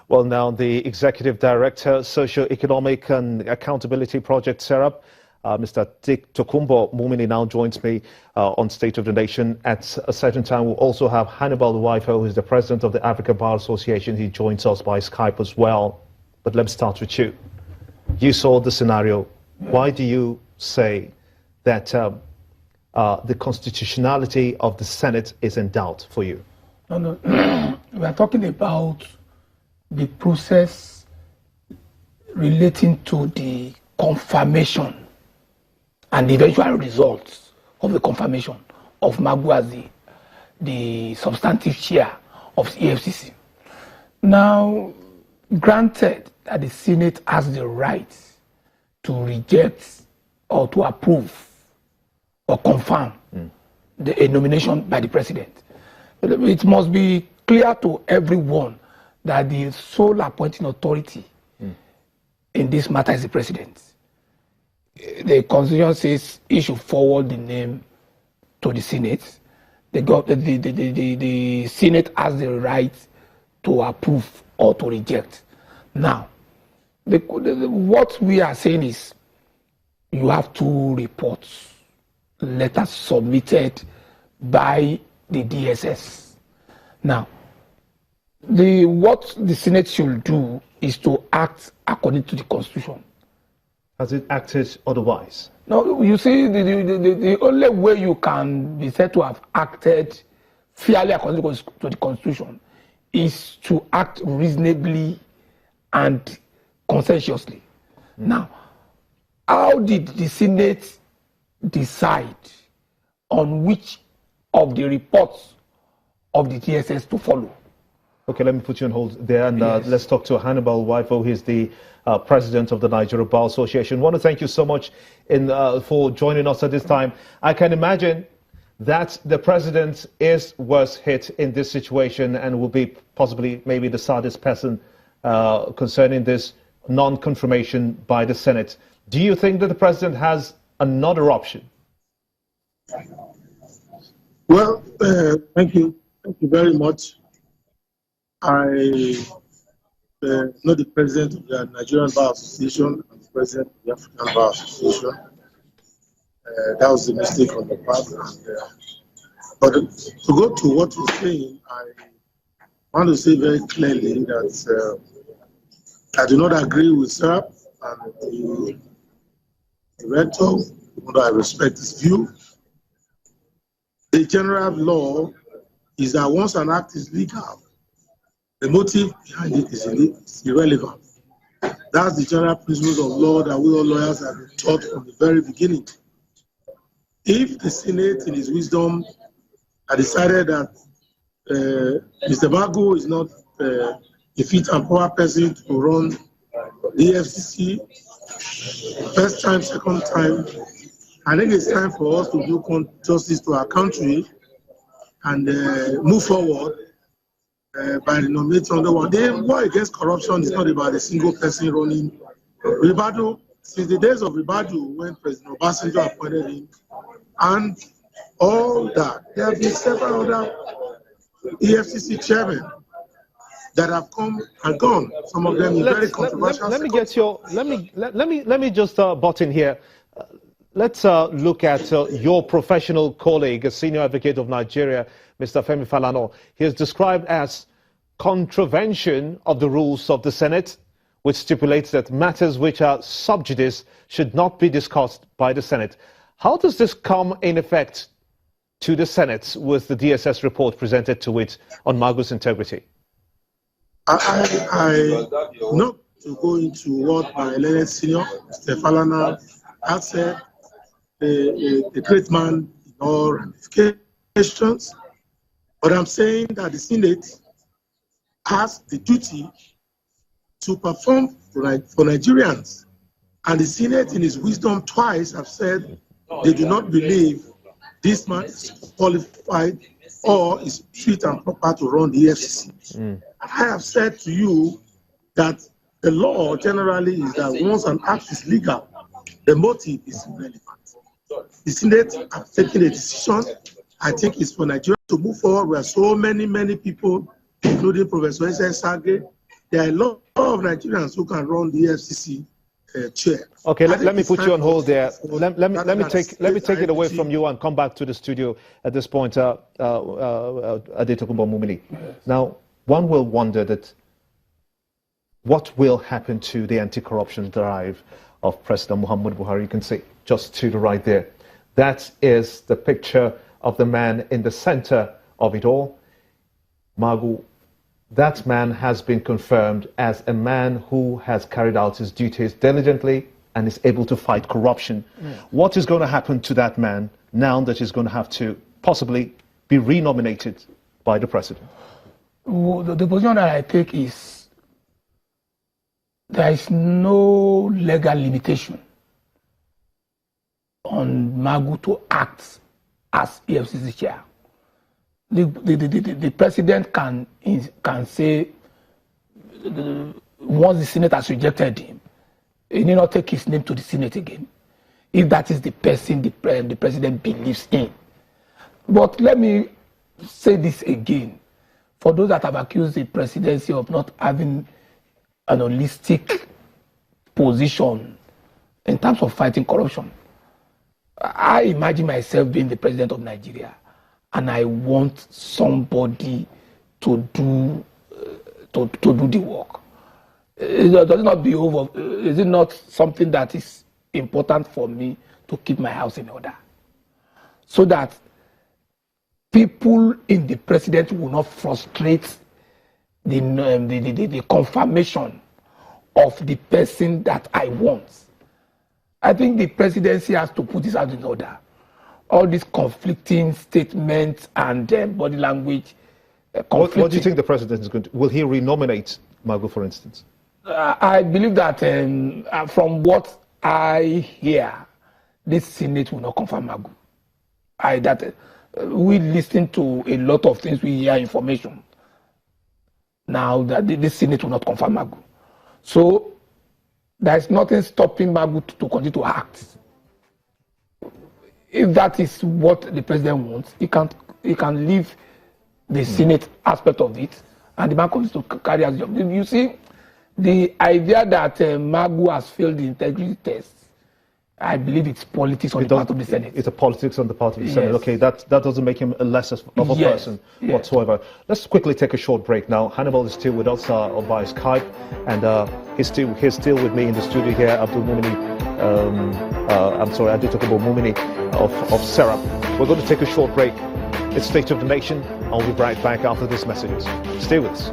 Well, now the Executive Director, Socio-Economic and Accountability Project, SERAP, Mr. Dick Tokumbo Mumini now joins me on State of the Nation. At a certain time, we'll also have Hannibal Waifo, who is the President of the African Bar Association. He joins us by Skype as well. But let's start with you. You saw the scenario. Why do you say that the constitutionality of the Senate is in doubt for you? No. We are talking about the process relating to the confirmation and the eventual results of the confirmation of Magu as the substantive chair of the EFCC. Now, granted that the Senate has the right to reject or to approve or confirm a nomination by the president, it must be clear to everyone that the sole appointing authority in this matter is the president. The Constitution says he should forward the name to the Senate. The Senate has the right to approve or to reject. Now, what we are saying is you have two reports, letters submitted by the DSS. Now, what the Senate should do is to act according to the Constitution. Has it acted otherwise? No, you see, the only way you can be said to have acted fairly according to the Constitution is to act reasonably and conscientiously. Now, how did the Senate decide on which of the reports of the TSS to follow? Okay, let me put you on hold there, and let's talk to Hannibal Waifo. He's the president of the Nigeria Bar Association. I want to thank you so much for joining us at this time. I can imagine that the president is worse hit in this situation and will be possibly maybe the saddest person concerning this non-confirmation by the Senate. Do you think that the president has another option? Well, thank you. Thank you very much. I know the president of the Nigerian Bar Association and the president of the African Bar Association. That was a mistake on the part. But to go to what you're saying, I want to say very clearly that I do not agree with SERAP and the director, even though I respect his view. The general law is that once an act is legal, the motive behind it is irrelevant. That's the general principles of law that we all lawyers have been taught from the very beginning. If the Senate, in its wisdom, had decided that Mr. Magu is not a fit and proper person to run the EFCC, first time, second time, I think it's time for us to do justice to our country and move forward by nominating another one. The war against corruption is not about a single person running. Ribadu, since the days of Ribadu, when President Obasanjo appointed him, and all that, there have been several other EFCC chairmen that have come and gone. Some of them very controversial. Let me get your. Let me just butt in here. Let's look at your professional colleague, a senior advocate of Nigeria, Mr. Femi Falana. He is described as contravention of the rules of the Senate, which stipulates that matters which are sub judice should not be discussed by the Senate. How does this come in effect to the Senate with the DSS report presented to it on Magu's integrity? I not to go into what my learned senior, Mr. Falana, has said. A great man in all ramifications, but I'm saying that the Senate has the duty to perform for Nigerians, and the Senate, in its wisdom, twice have said they do not believe this man is qualified or is fit and proper to run the EFCC. And I have said to you that the law generally is that once an act is legal, the motive is irrelevant. The Senate have taken a decision. I think it's for Nigeria to move forward. We have so many people, including Professor S.S. Sage, there are a lot of Nigerians who can run the EFCC chair. Okay, let me put you on hold there. Let me take it away from you and come back to the studio at this point, Adetokunbo Mumini. Now, one will wonder that what will happen to the anti-corruption drive of President Muhammadu Buhari. You can see just to the right there. That is the picture of the man in the center of it all. Magu, that man has been confirmed as a man who has carried out his duties diligently and is able to fight corruption. What is going to happen to that man now that he's going to have to possibly be renominated by the president? Well, the position that I take is there is no legal limitation on Magu to act as EFCC chair. The president can say once the Senate has rejected him, he need not take his name to the Senate again, if that is the person the president believes in. But let me say this again, for those that have accused the presidency of not having an holistic position in terms of fighting corruption, I imagine myself being the president of Nigeria, and I want somebody to do the work. Is it not something that is important for me to keep my house in order, so that people in the president will not frustrate the confirmation of the person that I want? I think the presidency has to put this out in order. All these conflicting statements and body language. What do you think the president is going to? Will he renominate Magu, for instance? I believe that from what I hear, this Senate will not confirm Magu. We listen to a lot of things, we hear information. Now that this Senate will not confirm Magu. So there is nothing stopping Magu to continue to act. If that is what the president wants, he can leave the Senate aspect of it, and the man continues to carry out his job. You see, the idea that Magu has failed the integrity test, I believe it's politics on the part of the Senate. It's a politics on the part of the Senate. Okay, that doesn't make him less of a person whatsoever. Let's quickly take a short break now. Hannibal is still with us via Skype, and he's still with me in the studio here, Adetokunbo Mumini of Serap. We're going to take a short break. It's State of the Nation. I'll be right back after these messages. Stay with us.